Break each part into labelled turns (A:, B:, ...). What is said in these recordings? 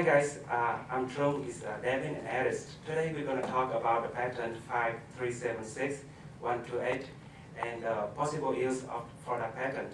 A: Hi guys, I'm Trung, is Devin and Alice. Today we're going to talk about the patent 5376128 and possible use for that patent.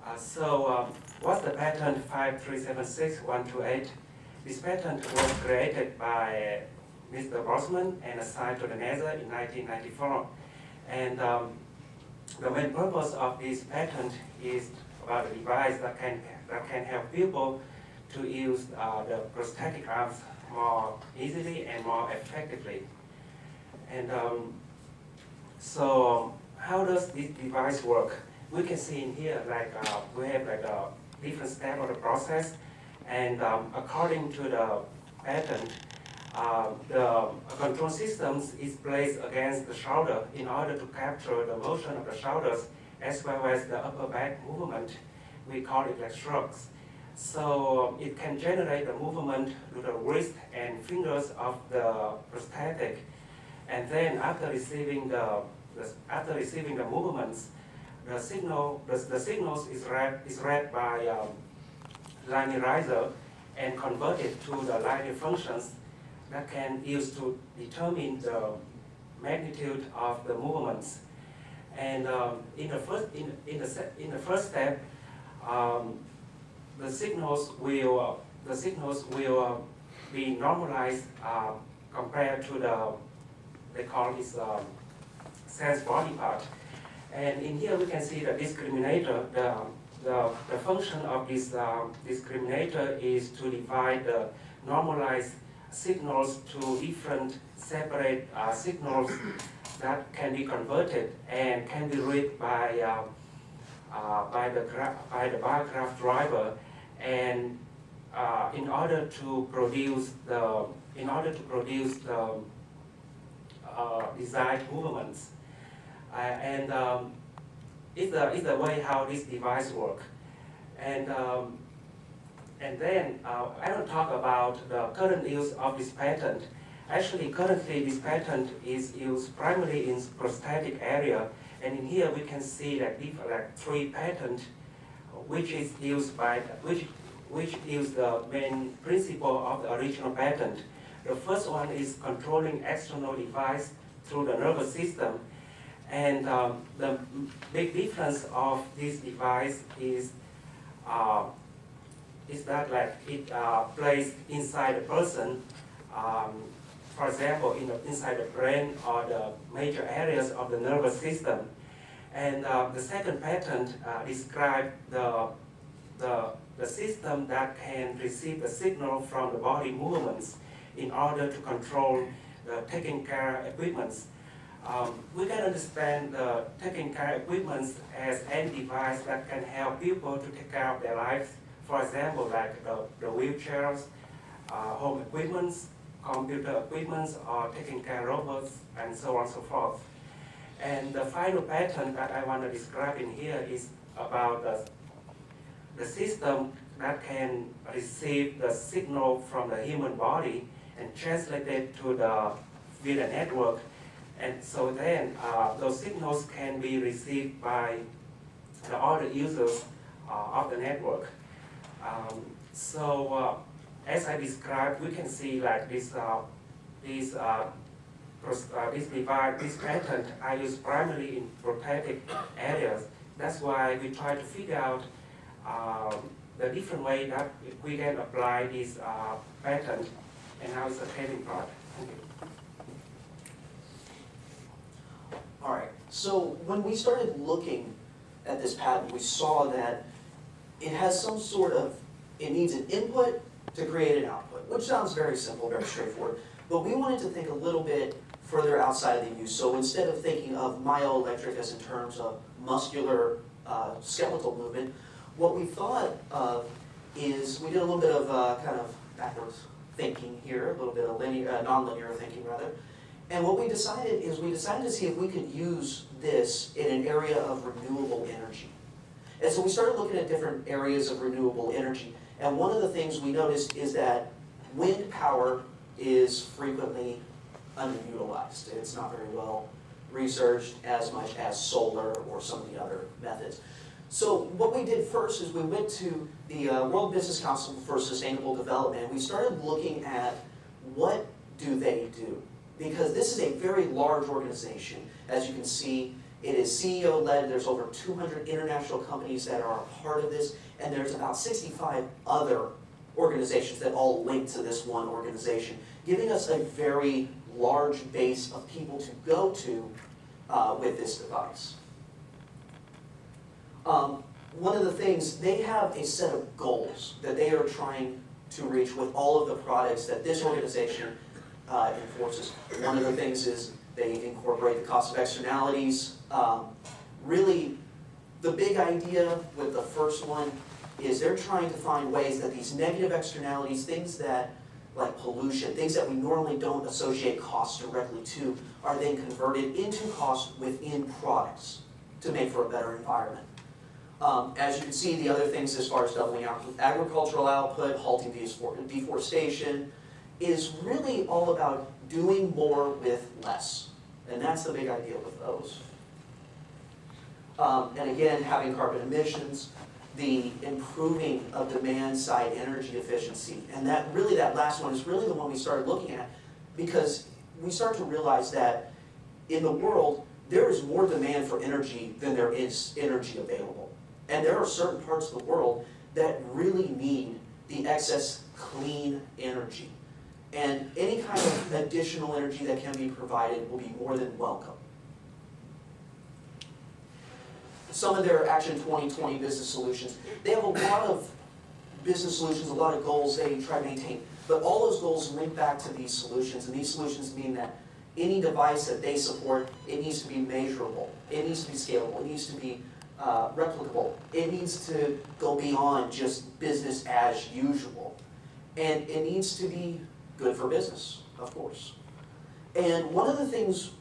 A: What's the patent 5376128? This patent was created by Mr. Bosman and assigned to the NASA in 1994. And the main purpose of this patent is about a device that can help people to use the prosthetic arms more easily and more effectively. And how does this device work? We can see in here we have a different step of the process, and according to the patent, the control systems is placed against the shoulder in order to capture the motion of the shoulders as well as the upper back movement. We call it like shrugs. So it can generate the movement to the wrist and fingers of the prosthetic, and then after receiving the movements, the signals is read by linearizer and converted to the linear functions that can use to determine the magnitude of the movements. And in the first step, the signals will be normalized compared to they call this sense body part. And in here we can see the discriminator. The function of this discriminator is to divide the normalized signals to different separate signals that can be converted and can be read by the bar graph driver, and in order to produce the desired movements. It's the way how this device works. And then I will talk about the current use of this patent. Actually, currently this patent is used primarily in prosthetic area, and in here we can see that three patents, which is the main principle of the original patent. The first one is controlling external device through the nervous system. And the big difference of this device is that it placed inside the person, for example, inside the brain or the major areas of the nervous system. And the second patent describes the system that can receive the signal from the body movements in order to control the taking care equipments. We can understand the taking care equipment as any device that can help people to take care of their lives. For example, like the wheelchairs, home equipments, computer equipments, or taking care robots, and so on and so forth. And the final patent that I want to describe in here is about the system that can receive the signal from the human body and translate it to the via network. And so then those signals can be received by the other users of the network. As I described, we can see like this patent I use primarily in prosthetic areas. That's why we try to figure out the different way that we can apply this patent, and now it's a heading part. Thank you.
B: All right, so when we started looking at this patent, we saw that it has some sort of, it needs an input to create an output, which sounds very simple, very straightforward. But we wanted to think a little bit further outside of the use. So instead of thinking of myoelectric as in terms of muscular skeletal movement, what we thought of is, we did a little bit of kind of backwards thinking here, a little bit of nonlinear thinking rather. And what we decided is to see if we could use this in an area of renewable energy. And so we started looking at different areas of renewable energy. And one of the things we noticed is that wind power is frequently underutilized. It's not very well researched as much as solar or some of the other methods. So what we did first is we went to the World Business Council for Sustainable Development, and we started looking at what do they do? Because this is a very large organization. As you can see, it is CEO-led. There's over 200 international companies that are a part of this, and there's about 65 other organizations that all link to this one organization, giving us a very large base of people to go to with this device. One of the things, they have a set of goals that they are trying to reach with all of the products that this organization enforces. One of the things is they incorporate the cost of externalities. Really, the big idea with the first one is they're trying to find ways that these negative externalities, things that, like pollution, things that we normally don't associate costs directly to, are then converted into costs within products to make for a better environment. As you can see, the other things as far as doubling out agricultural output, halting deforestation, is really all about doing more with less. And that's the big idea with those. And again, having carbon emissions, the improving of demand-side energy efficiency. And that really, that last one is really the one we started looking at, because we start to realize that in the world, there is more demand for energy than there is energy available. And there are certain parts of the world that really need the excess clean energy. And any kind of additional energy that can be provided will be more than welcome. Some of their Action 2020 business solutions, they have a lot of business solutions, a lot of goals they try to maintain, but all those goals link back to these solutions, and these solutions mean that any device that they support, it needs to be measurable, it needs to be scalable, it needs to be replicable, it needs to go beyond just business as usual, and it needs to be good for business, of course. And one of the things,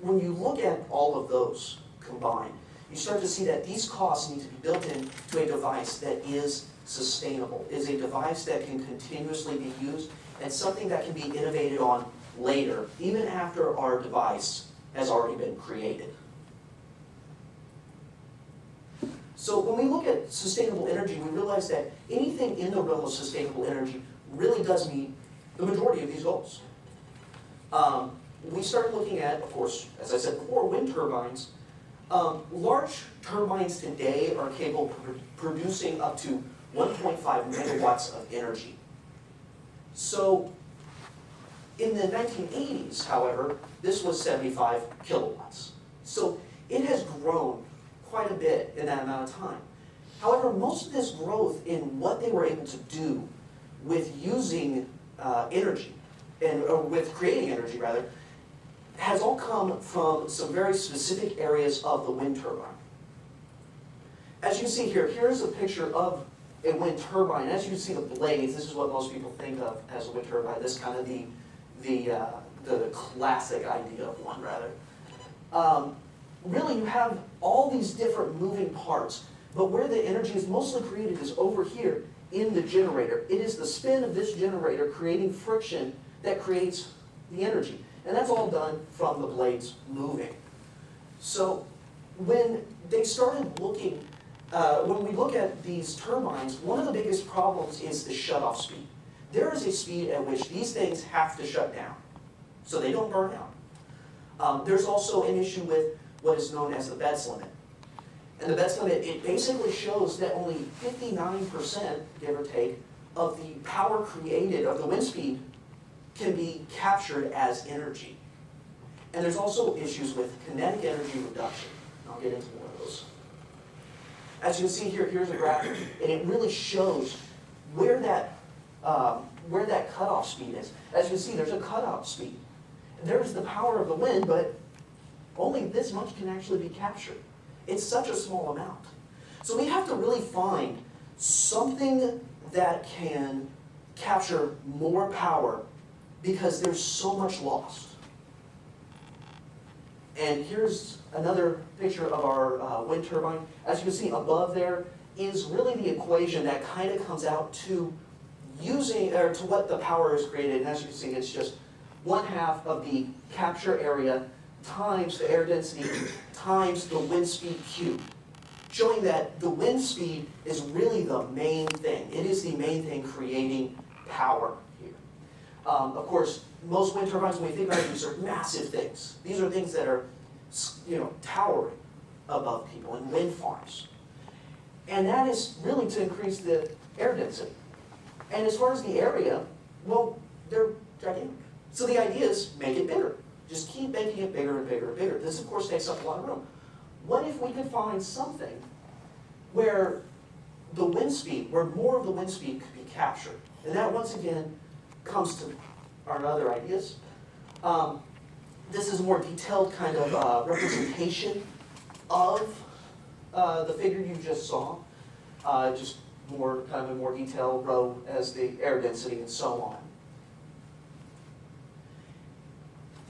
B: when you look at all of those combined, you start to see that these costs need to be built into a device that is sustainable, is a device that can continuously be used, and something that can be innovated on later, even after our device has already been created. So when we look at sustainable energy, we realize that anything in the realm of sustainable energy really does meet the majority of these goals. We start looking at, of course, as I said before, wind turbines. Large turbines today are capable of producing up to 1.5 megawatts of energy. So in the 1980s, however, this was 75 kilowatts. So it has grown quite a bit in that amount of time. However, most of this growth in what they were able to do with using energy, or with creating energy rather, has all come from some very specific areas of the wind turbine. As you can see here, here's a picture of a wind turbine. As you can see the blades, this is what most people think of as a wind turbine. This is kind of the classic idea of one, rather. Really, you have all these different moving parts, but where the energy is mostly created is over here in the generator. It is the spin of this generator creating friction that creates the energy. And that's all done from the blades moving. So when they started looking, when we look at these turbines, one of the biggest problems is the shutoff speed. There is a speed at which these things have to shut down, so they don't burn out. There's also an issue with what is known as the Betz limit. And the Betz limit, it basically shows that only 59%, give or take, of the power created, of the wind speed, can be captured as energy. And there's also issues with kinetic energy reduction. I'll get into one of those. As you can see here, here's a graphic, and it really shows where that cutoff speed is. As you can see, there's a cutoff speed. There's the power of the wind, but only this much can actually be captured. It's such a small amount. So we have to really find something that can capture more power because there's so much lost. And here's another picture of our wind turbine. As you can see above there is really the equation that kind of comes out to using, or to what the power is created. And as you can see, it's just 1/2 of the capture area times the air density times the wind speed cubed. showing that the wind speed is really the main thing. It is the main thing creating power here. Of course, most wind turbines, when we think about it, these are massive things. These are things that are, towering above people in wind farms. And that is really to increase the air density. And as far as the area, well, they're gigantic. So the idea is make it bigger. Just keep making it bigger and bigger and bigger. This, of course, takes up a lot of room. What if we could find something where the wind speed, where more of the wind speed could be captured? And that, once again, comes to our other ideas. This is a more detailed kind of representation of the figure you just saw. Just more, kind of a more detailed row as the air density and so on.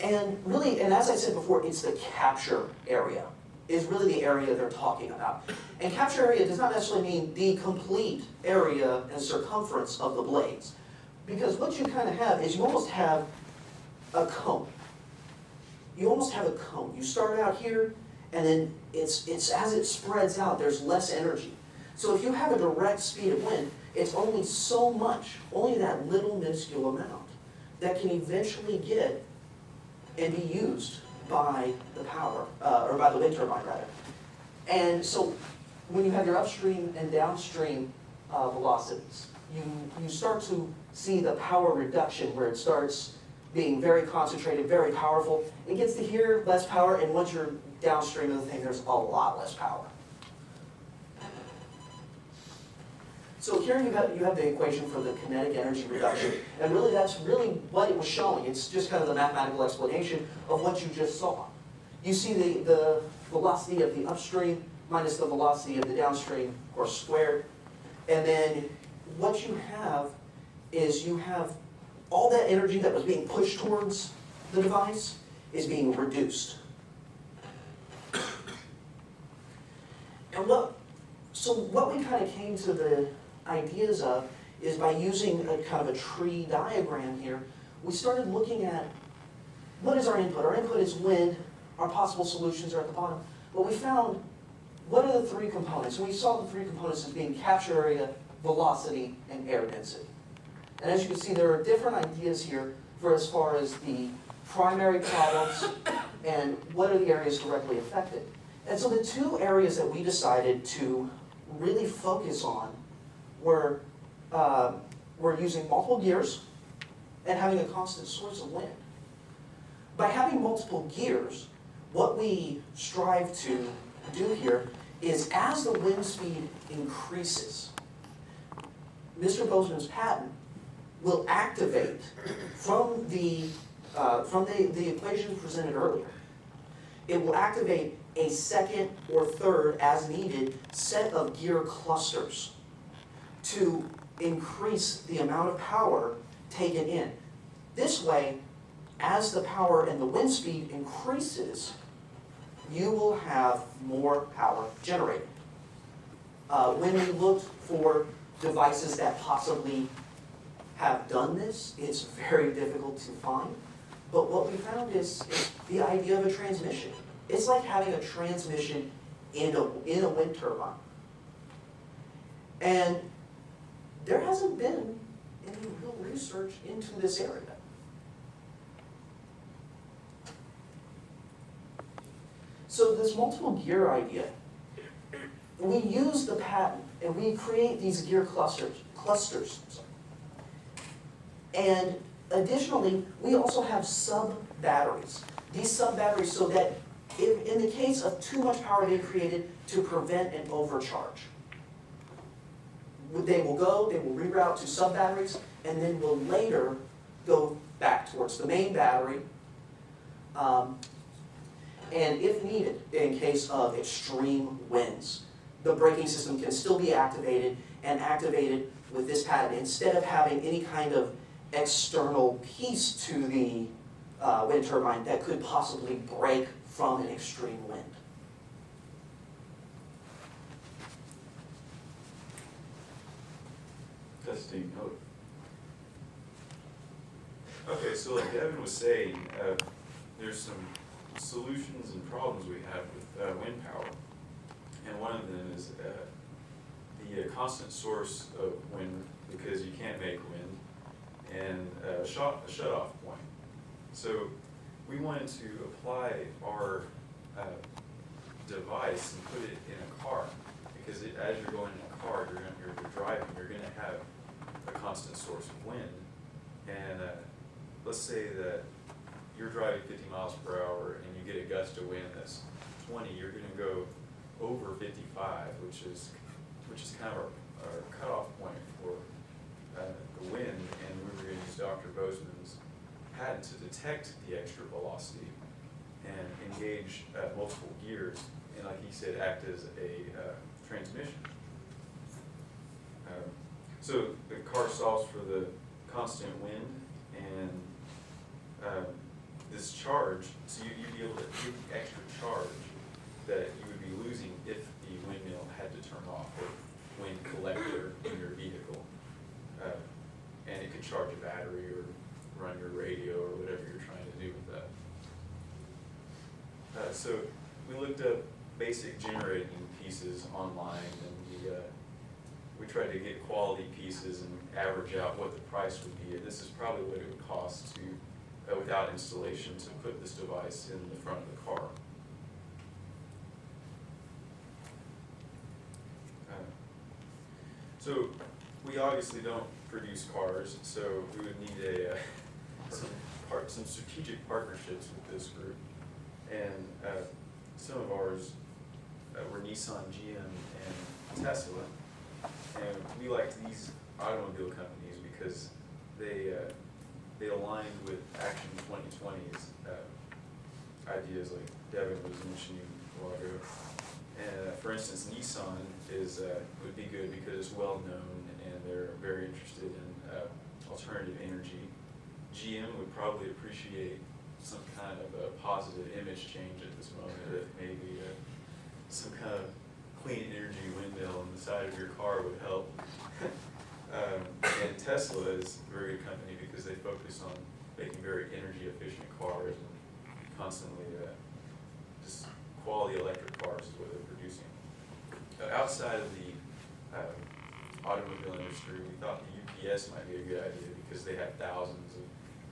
B: And really, and as I said before, it's the capture area, is really the area they're talking about. And capture area does not necessarily mean the complete area and circumference of the blades. Because what you kind of have is you almost have a cone. You almost have a cone. You start out here, and then it's as it spreads out, there's less energy. So if you have a direct speed of wind, it's only so much, only that little minuscule amount that can eventually get and be used by the power, or by the wind turbine rather. And so when you have your upstream and downstream velocities, you start to see the power reduction where it starts being very concentrated, very powerful. It gets to here, less power, and once you're downstream of the thing, there's a lot less power. So here you have the equation for the kinetic energy reduction, and really that's really what it was showing. It's just kind of the mathematical explanation of what you just saw. You see the velocity of the upstream minus the velocity of the downstream, of course, squared. And then what you have is you have all that energy that was being pushed towards the device is being reduced. And what we kind of came to the ideas of is by using a kind of a tree diagram here, we started looking at what is our input. Our input is wind, our possible solutions are at the bottom. But we found, what are the three components? And we saw the three components as being capture area, velocity, and air density. And as you can see, there are different ideas here for as far as the primary problems and what are the areas directly affected. And so the two areas that we decided to really focus on were using multiple gears and having a constant source of wind. By having multiple gears, what we strive to do here is as the wind speed increases, Mr. Bozeman's patent will activate from the equations presented earlier. It will activate a second or third, as needed, set of gear clusters to increase the amount of power taken in. This way, as the power and the wind speed increases, you will have more power generated. When we looked for devices that possibly have done this, it's very difficult to find. But what we found is the idea of a transmission. It's like having a transmission in a wind turbine. And there hasn't been any real research into this area. So this multiple gear idea, we use the patent and we create these gear clusters. And additionally, we also have sub-batteries. These sub-batteries so that if, in the case of too much power being created, to prevent an overcharge. They will reroute to sub-batteries, and then will later go back towards the main battery. And if needed, in case of extreme winds, the braking system can still be activated, and activated with this patent instead of having any kind of external piece to the wind turbine that could possibly break from an extreme wind.
C: Testing note. Okay, so like Devin was saying, there's some solutions and problems we have with wind power. And one of them is the constant source of wind, because you can't make wind, and a shut-off point. So we wanted to apply our device and put it in a car, because as you're going in a car, you're driving, you're going to have a constant source of wind. And let's say that you're driving 50 miles per hour and you get a gust of wind that's 20, you're going to go over 55, which is kind of our cutoff point for the wind. And we were going to use Dr. Bozeman's patent to detect the extra velocity and engage multiple gears, and like he said, act as a transmission. So the car solves for the constant wind and this charge, so you'd be able to get the extra charge that you would be losing if the windmill had to turn off, or wind collector in your vehicle. And it could charge a battery or run your radio or whatever you're trying to do with that. So we looked up basic generating pieces online, and we tried to get quality pieces and average out what the price would be. And this is probably what it would cost to, without installation, to put this device in the front of the car. So we obviously don't produce cars, so we would need some strategic partnerships with this group. And some of ours were Nissan, GM, and Tesla. And we liked these automobile companies because they aligned with Action 2020's ideas, like Devin was mentioning a while ago. And for instance, Nissan would be good because it's well known and they're very interested in alternative energy. GM would probably appreciate some kind of a positive image change at this moment, that maybe some kind of clean energy windmill on the side of your car would help. And Tesla is a very good company because they focus on making very energy efficient cars and constantly just quality electric cars is what they're producing. Outside of the automobile industry, we thought the UPS might be a good idea because they have thousands of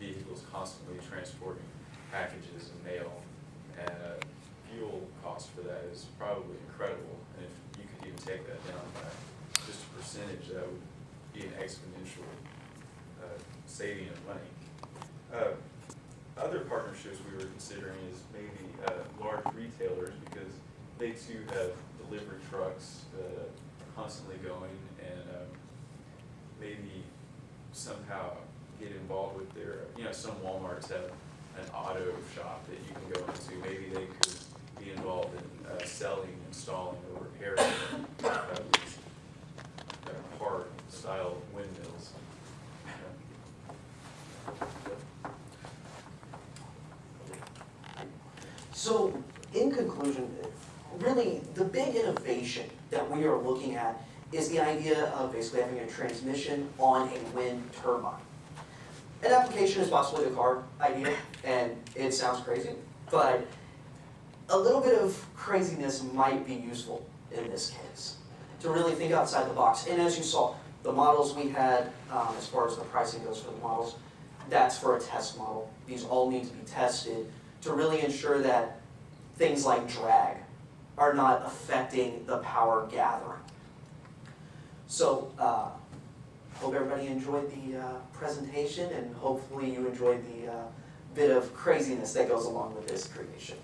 C: vehicles constantly transporting packages and mail, and fuel cost for that is probably incredible. And if you could even take that down by just a percentage, that would be an exponential saving of money. Other partnerships we were considering is maybe large retailers, because they too have delivery trucks constantly going, and maybe somehow get involved with their, some Walmarts have an auto shop that you can go into. Maybe they could be involved in selling, installing, or repairing these hard style windmills.
B: So, in conclusion, really the big innovation that we are looking at is the idea of basically having a transmission on a wind turbine. An application is possibly the car idea, and it sounds crazy, but a little bit of craziness might be useful in this case, to really think outside the box. And as you saw, the models we had, as far as the pricing goes for the models, that's for a test model. These all need to be tested to really ensure that things like drag are not affecting the power gathering. So, hope everybody enjoyed the presentation, and hopefully you enjoyed the bit of craziness that goes along with this creation.